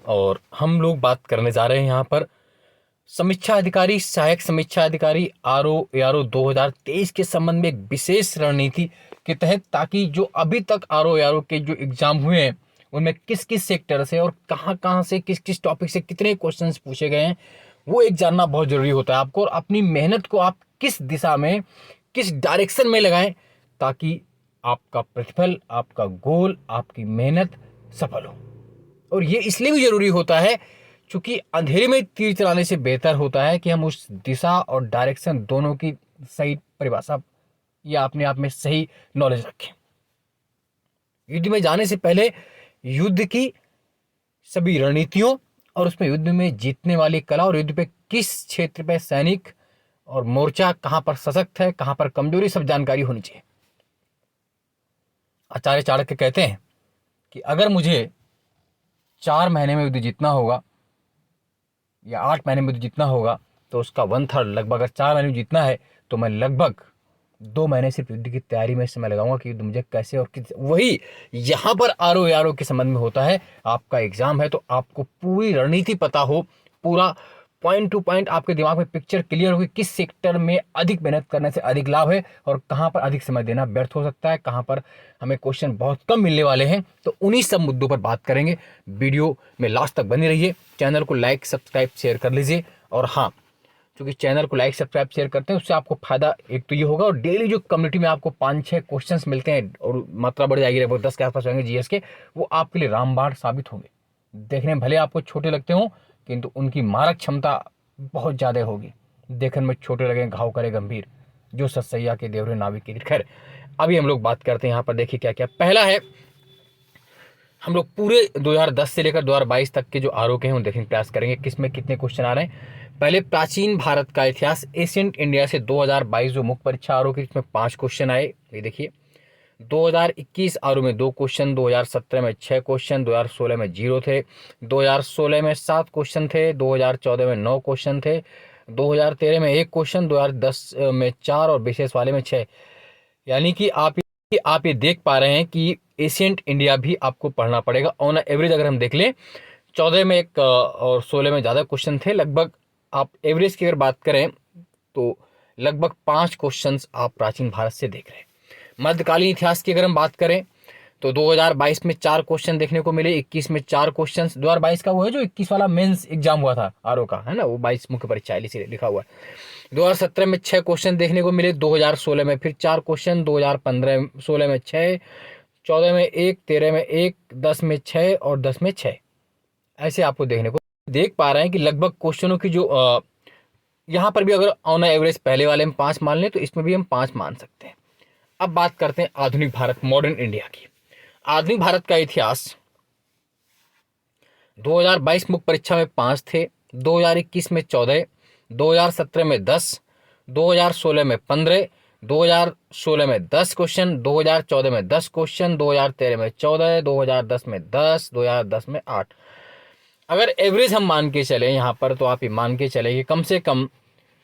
और हम लोग बात करने जा रहे हैं यहाँ पर समीक्षा अधिकारी, सहायक समीक्षा अधिकारी आरओ एआरओ 2023 के संबंध में एक विशेष रणनीति के तहत, ताकि जो अभी तक आरओ एआरओ के जो एग्जाम हुए हैं उनमें किस किस सेक्टर से और कहाँ कहाँ से किस किस टॉपिक से कितने क्वेश्चंस पूछे गए हैं वो एक जानना बहुत जरूरी होता है आपको। और अपनी मेहनत को आप किस दिशा में, किस डायरेक्शन में लगाएं ताकि आपका प्रतिफल, आपका गोल, आपकी मेहनत सफल हो। और ये इसलिए भी जरूरी होता है क्योंकि अंधेरे में तीर चलाने से बेहतर होता है कि हम उस दिशा और डायरेक्शन दोनों की सही परिभाषा या अपने आप में सही नॉलेज रखें। युद्ध में जाने से पहले युद्ध की सभी रणनीतियों और उसमें युद्ध में जीतने वाली कला और युद्ध पे किस क्षेत्र पे सैनिक और मोर्चा कहां पर सशक्त है, कहां पर कमजोरी, सब जानकारी होनी चाहिए। आचार्य चाणक्य कहते हैं कि अगर मुझे 4 महीने में युद्ध जीतना होगा या 8 महीने में युद्ध जीतना होगा तो उसका 1/3 लगभग, अगर 4 महीने में जीतना है तो मैं लगभग 2 महीने सिर्फ युद्ध की तैयारी में समय लगाऊंगा कि युद्ध मुझे कैसे और किस। वही यहाँ पर आरओ एआरओ के संबंध में होता है। आपका एग्जाम है तो आपको पूरी रणनीति पता हो, पूरा पॉइंट टू पॉइंट आपके दिमाग में पिक्चर क्लियर हो कि किस सेक्टर में अधिक मेहनत करने से अधिक लाभ है और कहाँ पर अधिक समय देना व्यर्थ हो सकता है, कहाँ पर हमें क्वेश्चन बहुत कम मिलने वाले हैं। तो उन्हीं सब मुद्दों पर बात करेंगे। वीडियो में लास्ट तक बने रहिए। चैनल को लाइक सब्सक्राइब शेयर कर लीजिए। और हाँ, क्योंकि चैनल को लाइक सब्सक्राइब शेयर करते हैं उससे आपको फायदा एक तो ये होगा, और डेली जो कम्युनिटी में आपको 5-6 क्वेश्चंस मिलते हैं और मात्रा बढ़ जाएगी, लगभग 10 के आसपास होंगे जीएस के, वो आपके लिए रामबाण साबित होंगे। देखने में भले आपको छोटे लगते हों किंतु उनकी मारक क्षमता बहुत ज़्यादा होगी। देखने में छोटे लगे घाव करे गंभीर, जो सतसैया के देवरे नाविक की। खैर, अभी हम लोग बात करते हैं यहाँ पर। देखिए क्या क्या। पहला है, हम लोग पूरे 2010 से लेकर 2022 तक के जो आरोप हैं उन देखने का प्रयास करेंगे किसमें कितने क्वेश्चन आ रहे हैं। पहले प्राचीन भारत का इतिहास, एशियंट इंडिया से 2022 जो मुख्य परीक्षा आरोप की, इसमें 5 क्वेश्चन आए। ये देखिए 2021 आरोप में 2 क्वेश्चन, 2017 में 6 क्वेश्चन, 2016 में 0 थे, 2016 में 7 क्वेश्चन थे, 2014 में 9 क्वेश्चन थे, 2013 में 1 क्वेश्चन, 2010 में 4 और विशेष वाले में 6। यानी कि आप ये देख पा रहे हैं कि एशियंट इंडिया भी आपको पढ़ना पड़ेगा। ऑन एवरेज अगर हम देख लें 14 में 1 और 16 में ज़्यादा क्वेश्चन थे। लगभग आप एवरेज की अगर बात करें तो लगभग 5 क्वेश्चंस आप प्राचीन भारत से देख रहे हैं। मध्यकालीन इतिहास की अगर हम बात करें तो 2022 में 4 क्वेश्चन देखने को मिले, 21 में 4 क्वेश्चन। 2022 का वो है जो 21 वाला मेंस एग्जाम हुआ था आरओ का, है ना, वो 22 मुख्य परीक्षा इसीलिए लिखा हुआ है। 2017 में 6 क्वेश्चन देखने को मिले, 2016 में फिर 4 क्वेश्चन, 2015-16 में 6, 14 में 1, 13 में 1, 10 में 6 और 10 में 6। ऐसे आपको देखने को देख पा रहे हैं कि लगभग क्वेश्चनों की जो यहाँ पर भी अगर ऑन एवरेज पहले वाले में 5 मान लें तो इसमें भी हम 5 मान सकते हैं। अब बात करते हैं आधुनिक भारत, मॉडर्न इंडिया की। आधुनिक भारत का इतिहास 2022 मुख्य परीक्षा में 5 थे, 2021 में 14, 2017 में 10, 2016 में 15, 2016 में 10 क्वेश्चन, 2014 में 10 क्वेश्चन, 2013 में 14, 2010 में 10, 2010 में 8। अगर एवरेज हम मान के चले यहाँ पर तो आप ये मान के चले कि कम से कम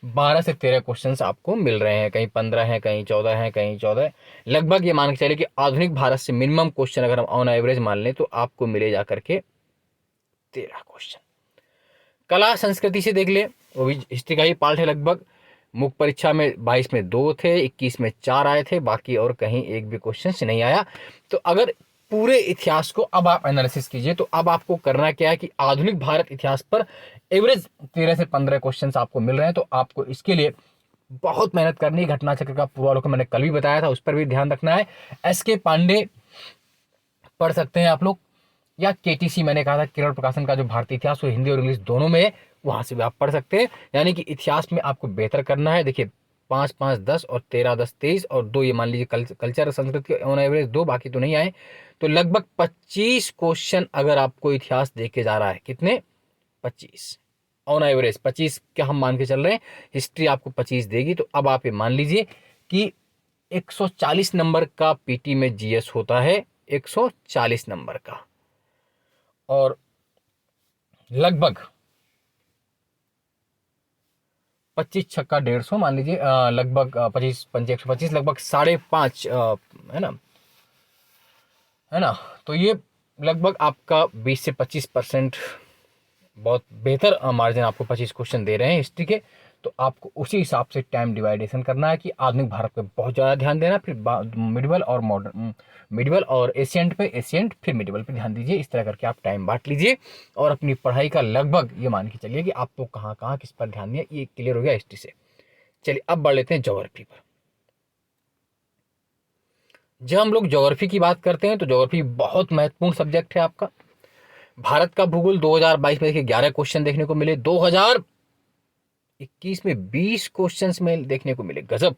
12 से 13 क्वेश्चंस आपको मिल रहे हैं, कहीं 15 हैं, कहीं 14 हैं, कहीं 14। लगभग ये मान के चले कि आधुनिक भारत से मिनिमम क्वेश्चन अगर हम ऑन एवरेज मान लें तो आपको मिले जा करके 13 क्वेश्चन। कला संस्कृति से देख ले, वो भी हिस्ट्री का ही पार्ट है। लगभग मुख्य परीक्षा में 22 में 2 थे, 21 में 4 आए थे, बाकी और कहीं एक भी क्वेश्चन नहीं आया। तो अगर पूरे इतिहास को अब आप एनालिसिस कीजिए तो अब आपको करना क्या है कि आधुनिक भारत इतिहास पर एवरेज 13 से 15 क्वेश्चंस आपको मिल रहे हैं। तो आपको इसके लिए बहुत मेहनत करनी है। घटना चक्र का पूर्वावलोकन मैंने कल भी बताया था, उस पर भी ध्यान रखना है। एस.के. पांडे पढ़ सकते हैं आप लोग, या केटीसी मैंने कहा था केरल प्रकाशन का जो भारतीय इतिहास वो हिंदी और इंग्लिश दोनों में है, वहां से भी आप पढ़ सकते हैं। यानी कि इतिहास में आपको बेहतर करना है। देखिए 5, 5, 10 और 13, 10, 23 और 2 ये मान लीजिए कल्चर संस्कृति ऑन एवरेज 2, बाकी तो नहीं आए। तो लगभग 25 क्वेश्चन अगर आपको इतिहास देके जा रहा है, कितने? 25 ऑन एवरेज। 25 क्या हम मान के चल रहे हैं, हिस्ट्री आपको 25 देगी। तो अब आप ये मान लीजिए कि 140 नंबर का पीटी में जीएस होता है, 140 नंबर का, और लगभग 25 छक्का 150 मान लीजिए, लगभग 25 पंचे 125, लगभग 5.5 है ना। तो ये लगभग आपका 20 से 25% बहुत बेहतर मार्जिन आपको 25 क्वेश्चन दे रहे हैं हिस्ट्री के, तो आपको उसी हिसाब से टाइम डिवाइडेशन करना है कि आधुनिक भारत पे बहुत ज़्यादा ध्यान देना, फिर मिडिवल और मॉडर्न, मिडिवल और एशियंट पे, एशियंट फिर मिडिवल पे ध्यान दीजिए। इस तरह करके आप टाइम बांट लीजिए और अपनी पढ़ाई का लगभग ये मान के चलिए कि आपको कहाँ कहाँ किस पर ध्यान दिया, ये क्लियर हो गया हिस्ट्री से। चलिए अब बढ़ लेते हैं ज्योग्राफी पर। जब हम लोग ज्योग्राफी की बात करते हैं तो ज्योग्राफी बहुत महत्वपूर्ण सब्जेक्ट है आपका। भारत का भूगोल 2022 में देखिए 11 क्वेश्चन देखने को मिले, 2021 में 20 क्वेश्चंस में देखने को मिले, गजब।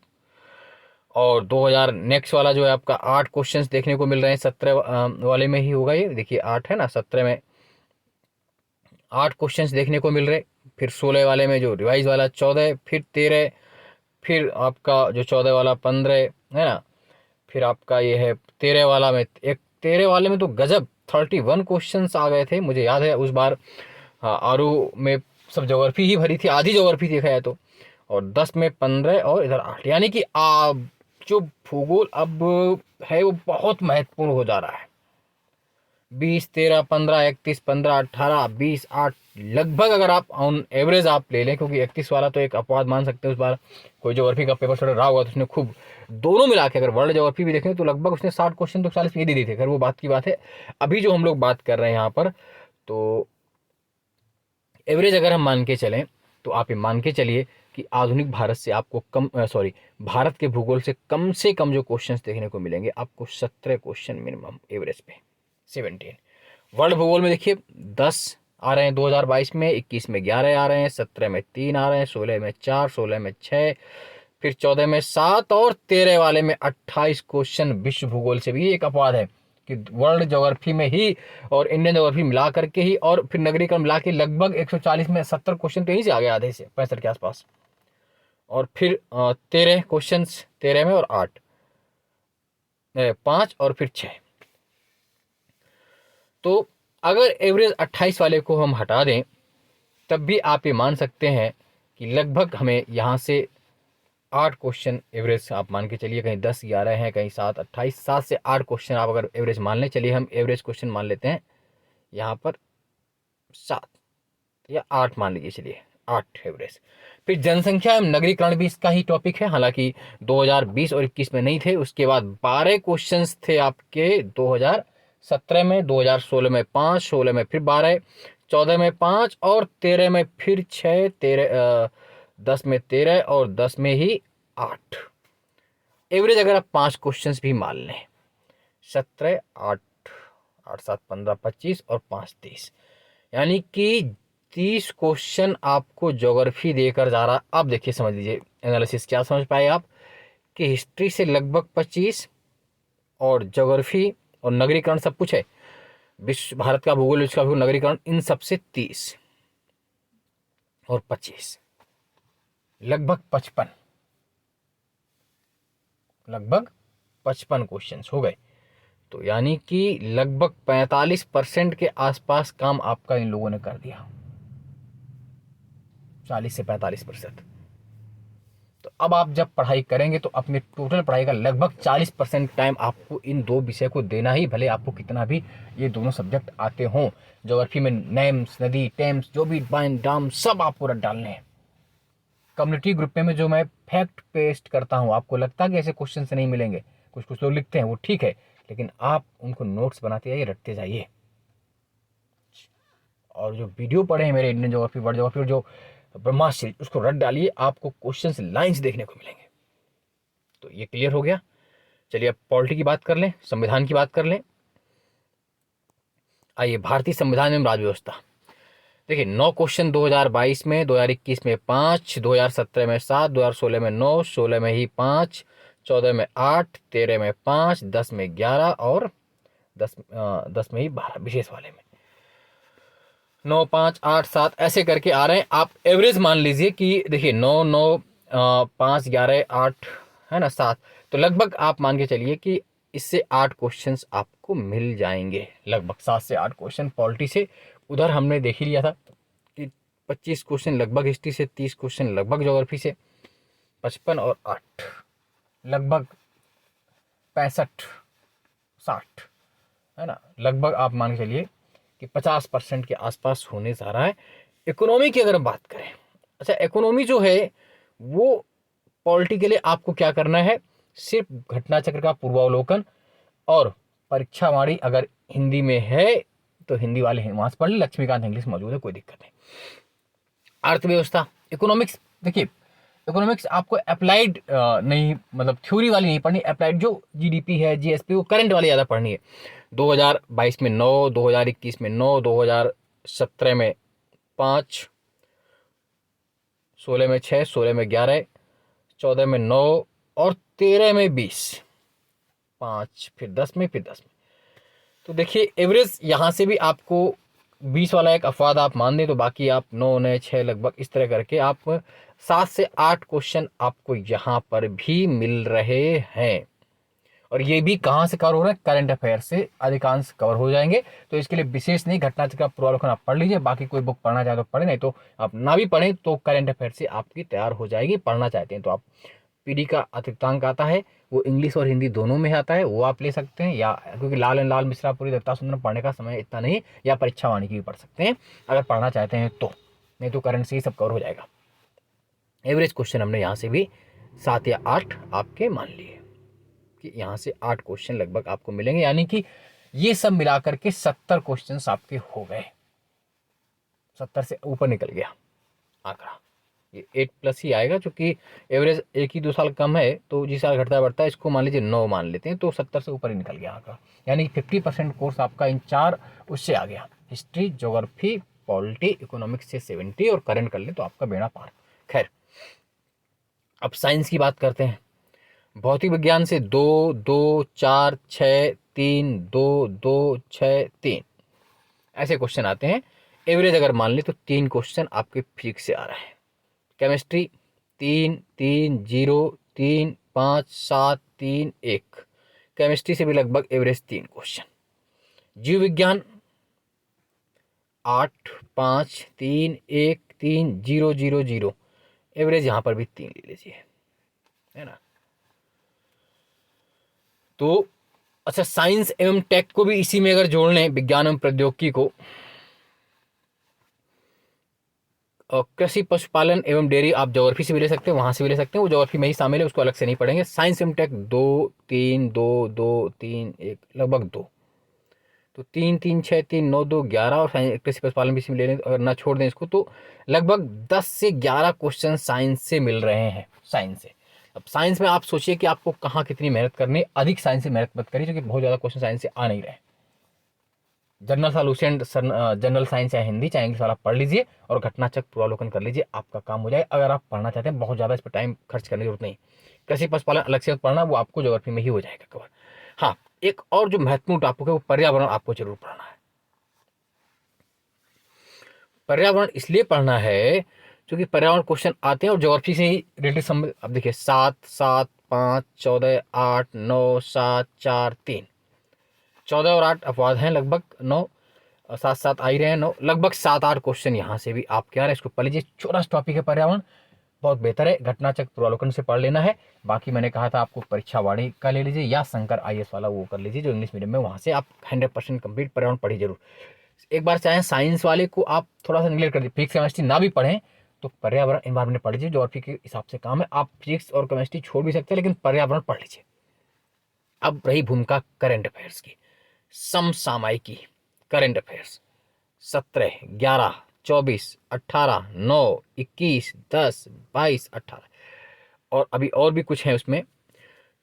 और 2000 नेक्स्ट वाला जो है आपका 8 क्वेश्चंस देखने को मिल रहे हैं, 17 वाले में ही होगा ये, देखिए 8 है ना, 17 में 8 क्वेश्चंस देखने को मिल रहे। फिर 16 वाले में जो रिवाइज वाला 14, फिर 13, फिर आपका जो 14 वाला 15 है ना, फिर आपका ये है 13 वाला में, एक 13 वाले में तो गजब 31 क्वेश्चंस आ गए थे, मुझे याद है उस बार। हाँ, आरू में सब ज्योग्राफी ही भरी थी, आधी ज्योग्राफी देखा है तो। और 10 में 15 और इधर 8, यानी कि जो भूगोल अब है वो बहुत महत्वपूर्ण हो जा रहा है। 20, 13, 15, 31, 15, 18, 20, 8, लगभग अगर आप ऑन एवरेज आप ले लें, क्योंकि 31 वाला तो एक अपवाद मान सकते हैं, उस बार कोई ज्योग्राफी का पेपर थोड़ा रहा होगा तो उसने खूब, दोनों मिला के अगर वर्ल्ड ज्योग्राफी भी देखें तो लगभग उसने 60 क्वेश्चन तो 40 ये दे दिए थे, अगर वो बात की बात है। अभी जो हम लोग बात कर रहे हैं यहाँ पर, तो एवरेज अगर हम मान के चलें तो आप ये मान के चलिए कि आधुनिक भारत से आपको भारत के भूगोल से कम जो क्वेश्चंस देखने को मिलेंगे आपको 17 क्वेश्चन मिनिमम एवरेज पे, 17। वर्ल्ड भूगोल में देखिए 10 आ रहे हैं 2022 में, 21 में 11 आ रहे हैं, 17 में 3 आ रहे हैं, 16 में 4, 16 में 6, फिर 14 में 7 और 13 वाले में 28 क्वेश्चन। विश्व भूगोल से भी एक अपवाद है कि वर्ल्ड ज्योग्राफी में ही और इंडियन ज्योग्राफी मिला करके ही और फिर नगरीकरण मिला के लगभग 140 में 70 क्वेश्चन तो यहीं से आ गए, आधे से 65 के आसपास। और फिर 13 क्वेश्चन 13 में और 8, 5 और फिर 6। तो अगर एवरेज 28 वाले को हम हटा दें तब भी आप ये मान सकते हैं कि लगभग हमें यहाँ से 8 क्वेश्चन एवरेज आप मान के चलिए, कहीं 10, 11 हैं, कहीं 7, 28, 7 से 8 क्वेश्चन आप अगर एवरेज मान लें, चलिए हम एवरेज क्वेश्चन मान लेते हैं यहाँ पर 7 या 8 मान लीजिए, चलिए 8 एवरेज। फिर जनसंख्या एवं नगरीकरण भी इसका ही टॉपिक है, हालांकि 2020 और 21 में नहीं थे। उसके बाद 12 क्वेश्चंस थे आपके 2017 में, 2016 में 5, 16 में फिर 12, 14 में 5 और 13 में फिर 6, 10 में 13 और 10 में ही 8। एवरेज अगर आप 5 क्वेश्चंस भी मान लें, 17, 8, 8, 7, 15, 25 और 5, 30, यानी कि 30 क्वेश्चन आपको ज्योग्राफी देकर जा रहा। अब देखिए समझ लीजिए एनालिसिस क्या समझ पाए आप, कि हिस्ट्री से लगभग 25 और ज्योग्राफी और नगरीकरण सब कुछ है, विश्व भारत का भूगोल, विश्व का भूगोल, नगरीकरण, इन सब से 30 और 25 लगभग 55, लगभग 55 क्वेश्चंस हो गए। तो यानी कि लगभग 45% के आसपास काम आपका इन लोगों ने कर दिया, 40 से 45%। तो अब आप जब पढ़ाई करेंगे तो अपने टोटल पढ़ाई का लगभग 40% टाइम आपको इन दो विषय को देना ही, भले आपको कितना भी ये दोनों सब्जेक्ट आते हों। ज्योग्राफी में नेम्स, नदी, टेम्स, जो भी बाइन डाम सब आपको रट डालने हैं। कम्युनिटी ग्रुप में जो मैं फैक्ट पेस्ट करता हूँ, आपको लगता है कि ऐसे क्वेश्चन से नहीं मिलेंगे, कुछ कुछ लोग लिखते हैं वो ठीक है, लेकिन आप उनको नोट्स बनाते जाइए, रटते जाइए। और जो वीडियो पढ़े हैं मेरे इंडियन ज्योग्राफी, वर्ल्ड ज्योग्राफी और जो ब्रह्मास्त्र, उसको रट डालिए, आपको क्वेश्चंस लाइंस देखने को मिलेंगे। तो ये क्लियर हो गया। चलिए अब पॉलिटी की बात कर लें, संविधान की बात कर लें। आइए, भारतीय संविधान एवं राज्य व्यवस्था। देखिए 9 क्वेश्चन 2022 में, 2021 में 5, 2017 में 7, 2016 में 9, 16 में ही 5, 14 में 8, 13 में 5, 10 में 11 और 10 में ही 12 विशेष वाले में 9, 5, 8, 7 ऐसे करके आ रहे हैं। आप एवरेज मान लीजिए कि देखिए 9, 9, 5, 11, 8 है ना, 7, तो लगभग आप मान के चलिए कि इससे 8 क्वेश्चंस आपको मिल जाएंगे, लगभग 7 से 8 क्वेश्चन पॉलिटी से। उधर हमने देख ही लिया था कि 25 क्वेश्चन लगभग हिस्ट्री से, 30 क्वेश्चन लगभग ज्योग्राफी से, 55 और 8 लगभग 65, 60 है ना, लगभग आप मान के चलिए कि कि 50% के आसपास होने जा रहा है। इकोनॉमी की अगर हम बात करें, अच्छा इकोनॉमी जो है वो पॉलिटी के लिए आपको क्या करना है, सिर्फ घटना चक्र का पूर्वावलोकन और परीक्षावाणी अगर हिंदी में है तो हिंदी वाले वहां से पढ़ ले, लक्ष्मीकांत इंग्लिश मौजूद है, कोई दिक्कत नहीं। अर्थव्यवस्था, इकोनॉमिक्स, देखिए इकोनॉमिक्स आपको अप्लाइड नहीं, मतलब थ्योरी वाली नहीं पढ़नी, अप्लाइड जो जीडीपी है, जीएसपी, वो करंट वाली ज़्यादा पढ़नी है। 2022 में 9, 2021 में 9, 2017 में 5, 16 में 6, 16 में 11, 14 में 9 और 13 में 20, 5 फिर 10 में, फिर 10 में। तो देखिए एवरेज यहाँ से भी आपको 20 वाला एक अपवाद आप मान दें तो बाकी आप 9, 9, 6 लगभग इस तरह करके आप 7 से 8 क्वेश्चन आपको यहाँ पर भी मिल रहे हैं। और ये भी कहाँ से कवर हो रहा है, करंट अफेयर से अधिकांश कवर हो जाएंगे। तो इसके लिए विशेष नहीं, घटना चक्र का पूर्वावलोकन आप पढ़ लीजिए, बाकी कोई बुक पढ़ना चाहे तो पढ़े, नहीं तो आप ना भी पढ़ें तो करंट अफेयर से आपकी तैयार हो जाएगी। पढ़ना चाहते हैं तो आप पीडी का अतिरिक्तांक आता है, वो इंग्लिश और हिंदी दोनों में आता है, वो आप ले सकते हैं, या क्योंकि लाल एंड लाल मिश्रापुरी दत्ता सुंदरम पढ़ने का समय इतना नहीं, या परीक्षावाणी की भी पढ़ सकते हैं अगर पढ़ना चाहते हैं तो, नहीं तो करंट से ही सब कवर हो जाएगा। एवरेज क्वेश्चन हमने यहाँ से भी 7 या 8 आपके मान लिए कि यहाँ से 8 क्वेश्चन लगभग आपको मिलेंगे, यानी कि ये सब मिलाकर के 70 क्वेश्चन आपके हो गए, 70 से ऊपर निकल गया आंकड़ा। ये 8+ ही आएगा, क्योंकि एवरेज 1 ही 2 साल कम है, तो जिस साल घटता बढ़ता है इसको मान लीजिए 9 मान लेते हैं, तो 70 से ऊपर ही निकल गया आंकड़ा, यानी 50% कोर्स आपका इन 4 उससे आ गया, हिस्ट्री, ज्योग्राफी, पॉलिटी, इकोनॉमिक्स से 70 और करंट कर ले तो आपका बेड़ा पार। खैर अब साइंस की बात करते हैं। भौतिक विज्ञान से 2, 2, 4, 6, 3, 2, 2, 6, 3 ऐसे क्वेश्चन आते हैं। एवरेज अगर मान ले तो 3 क्वेश्चन आपके फिजिक्स से आ रहे हैं। केमिस्ट्री 3, 3, 0, 3, 5, 7, 3, 1, केमिस्ट्री से भी लगभग एवरेज 3 क्वेश्चन। जीव विज्ञान 8, 5, 3, 1, 3, 0, 0, 0, एवरेज यहाँ पर भी 3 ले लीजिए, है ना। तो अच्छा साइंस एवं टेक को भी इसी में अगर जोड़ लें, विज्ञान एवं प्रौद्योगिकी को, और कृषि, पशुपालन एवं डेयरी आप ज्योग्राफी से भी ले सकते हैं, वहां से भी ले सकते हैं, वो ज्योग्राफी में ही शामिल है, उसको अलग से नहीं पढ़ेंगे। साइंस एवं टेक 2, 3, 2, 2, 3, 1 लगभग 2, तो 3, 3, 6, 3, 9, 2, 11, और कृषि पशुपालन भी इसमें ले लें, अगर ना छोड़ दें इसको तो लगभग 10 से 11 क्वेश्चन साइंस से मिल रहे हैं, साइंस से। अब साइंस में आप सोचिए कि आपको कहाँ कितनी मेहनत करनी है, अधिक साइंस से मेहनत मत करिए, क्योंकि बहुत ज़्यादा क्वेश्चन साइंस से आ नहीं रहे। जनरल सॉल्यूशन, जनरल साइंस या हिंदी चाहे इंग्लिश वाला पढ़ लीजिए और घटना चक्र पूर्वावलोकन कर लीजिए, आपका काम हो जाए। अगर आप पढ़ना चाहते हैं, बहुत ज़्यादा इस पर टाइम खर्च करने की जरूरत नहीं। कृषि पशुपालन अलग से पढ़ना, वो आपको ज्योग्राफी में ही हो जाएगा कवर। हाँ, एक और जो महत्वपूर्ण टॉपिक है वो पर्यावरण आपको जरूर पढ़ना है। पर्यावरण इसलिए पढ़ना है क्योंकि पर्यावरण क्वेश्चन आते हैं और ज्योग्राफी से ही रिलेटेड संबंध। अब देखिए 7, 7, 5, 14, 8, 9, 7, 4, 3, 14 और 8 अपवाद हैं, लगभग 9, 7, 7 आ ही रहे हैं, 9, लगभग 7, 8 क्वेश्चन यहाँ से भी आपके आ रहे हैं। इसको पढ़ लीजिए, छोटा सा टॉपिक है पर्यावरण, बहुत बेहतर है। घटना चक्र पूर्वावलोकन से पढ़ लेना है। बाकी मैंने कहा था आपको परीक्षावाणी का ले लीजिए या शंकर आईएएस वाला वो कर लीजिए जो इंग्लिश मीडियम में, वहाँ से आप 100% कंप्लीट पर्यावरण पढ़ी जरूर। एक बार चाहे साइंस वाले को आप थोड़ा सा निगलेक्ट कर दीजिए, फिजिक्स केमिस्ट्री ना भी पढ़ें तो पर्यावरण एनवायरमेंट पढ़ लीजिए, ज्योग्राफी के हिसाब से काम है। आप फिजिक्स और केमिस्ट्री छोड़ भी सकते हैं लेकिन पर्यावरण पढ़ लीजिए। अब रही भूमिका करंट अफेयर्स की, समसामयिकी करंट अफेयर्स 17, 11, 24, 18, 9, 21, 10, 22, 18 और अभी और भी कुछ है उसमें,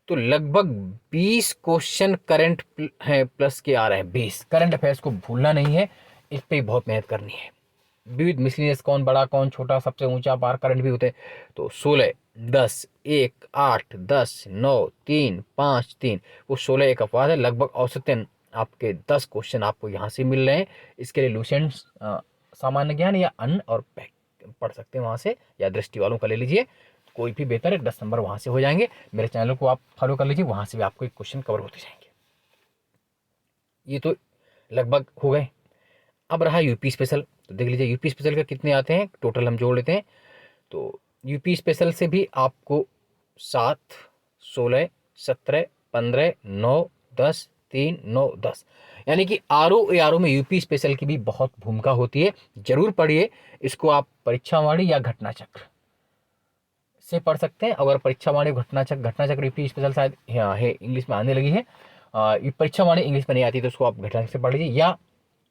तो लगभग 20 क्वेश्चन करंट है प्लस के आ रहे हैं। 20 करंट अफेयर्स को भूलना नहीं है, इस पे बहुत मेहनत करनी है। विविध मिसलिनियस, कौन बड़ा कौन छोटा, सबसे ऊंचा बार करंट भी होते हैं, तो 16, 10, 1, 8, 10, 9, 3, 5, 3, वो 16 एक अपवाद है। लगभग औसतन आपके 10 क्वेश्चन आपको यहाँ से मिल रहे हैं। इसके लिए लुसेंट सामान्य ज्ञान या अन्य और पढ़ सकते हैं वहाँ से, या दृष्टि वालों का ले लीजिए, कोई भी बेहतर है, 10 नंबर वहाँ से हो जाएंगे। मेरे चैनल को आप फॉलो कर लीजिए, वहाँ से भी आपको एक क्वेश्चन कवर होते जाएंगे। ये तो लगभग हो गए। अब रहा यूपी स्पेशल, तो देख लीजिए यूपी स्पेशल का कितने आते हैं, टोटल हम जोड़ लेते हैं। तो यूपी स्पेशल से भी आपको 7, 16, 17, 15, 9, 10, 3, 9, 10। यानी कि आरओ में यूपी स्पेशल की भी बहुत भूमिका होती है। जरूर पढ़िए इसको। आप परीक्षावाणी या घटना चक्र से पढ़ सकते हैं। अगर परीक्षावाणी घटना चक्र यूपी स्पेशल शायद है इंग्लिश में आने लगी है। परीक्षावाणी इंग्लिश में नहीं आती तो उसको आप घटना चक्र से पढ़ लीजिए, या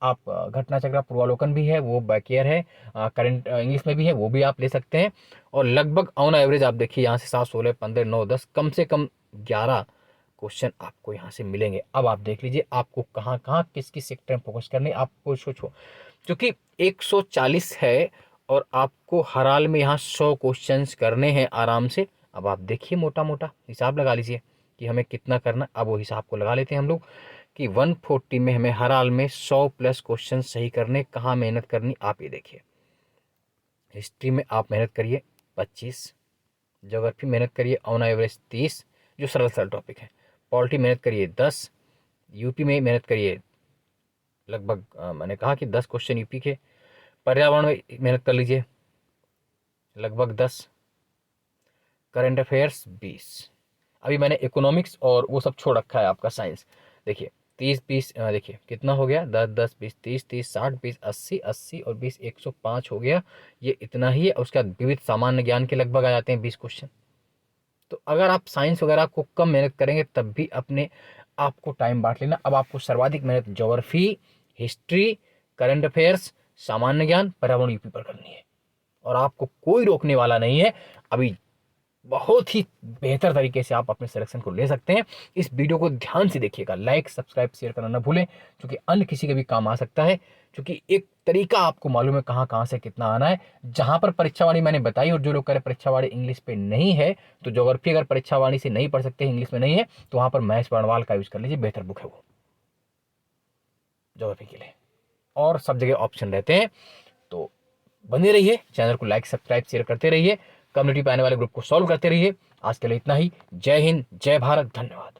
आप घटना चक्र पूर्वालोकन भी है, वो बैक ईयर है, करंट इंग्लिश में भी है, वो भी आप ले सकते हैं। और लगभग ऑन एवरेज आप देखिए यहाँ से 7, 16, 15, 9, 10 कम से कम 11 क्वेश्चन आपको यहाँ से मिलेंगे। अब आप देख लीजिए आपको कहाँ कहाँ किस किस सेक्टर में फोकस करने। आपको सोचो क्योंकि 140 है और आपको हर हाल में यहाँ 100 क्वेश्चंस करने हैं आराम से। अब आप देखिए मोटा मोटा हिसाब लगा लीजिए कि हमें कितना करना। अब वो हिसाब को लगा लेते हैं हम लोग कि 140 में हमें हर हाल में 100 प्लस क्वेश्चन सही करने। कहाँ मेहनत करनी आप ये देखिए। हिस्ट्री में आप मेहनत करिए 25, ज्योग्राफी मेहनत करिए ऑन एवरेज 30 जो सरल सरल टॉपिक है, पॉलिटी मेहनत करिए 10, यूपी में मेहनत करिए लगभग मैंने कहा कि 10 क्वेश्चन यूपी के, पर्यावरण में मेहनत कर लीजिए लगभग 10, करंट अफेयर्स 20। अभी मैंने इकोनॉमिक्स और वो सब छोड़ रखा है आपका साइंस। देखिए 30, 20 देखिए कितना हो गया, 10, 10, 20, 30, 30, 60, 20, 80, 80 और 20, 105 हो गया। ये इतना ही है। उसके बाद विविध सामान्य ज्ञान के लगभग आ जाते हैं 20 क्वेश्चन। तो अगर आप साइंस वगैरह को कम मेहनत करेंगे तब भी अपने आपको टाइम बांट लेना। अब आपको सर्वाधिक मेहनत ज्योग्राफी, हिस्ट्री, करंट अफेयर्स, सामान्य ज्ञान, पर्यावरण यूपी पर करनी है और आपको कोई रोकने वाला नहीं है। अभी बहुत ही बेहतर तरीके से आप अपने सिलेक्शन को ले सकते हैं। इस वीडियो को ध्यान से देखिएगा, लाइक सब्सक्राइब शेयर करना ना भूलें, क्योंकि अन्य किसी के भी काम आ सकता है। क्योंकि एक तरीका आपको मालूम है कहाँ कहाँ से कितना आना है। जहां पर परीक्षावाणी मैंने बताई, और जो लोग कह रहे परीक्षावाणी इंग्लिश पे नहीं है, तो ज्योग्राफी अगर परीक्षावाणी से नहीं पढ़ सकते, इंग्लिश में नहीं है, तो वहां पर महेश बर्णवाल का यूज कर लीजिए, बेहतर बुक है वो ज्योग्राफी के लिए। और सब जगह ऑप्शन रहते हैं। तो बने रहिए, चैनल को लाइक सब्सक्राइब शेयर करते रहिए, कम्युनिटी पे आने वाले ग्रुप को सॉल्व करते रहिए। आज के लिए इतना ही। जय हिंद, जय भारत, धन्यवाद।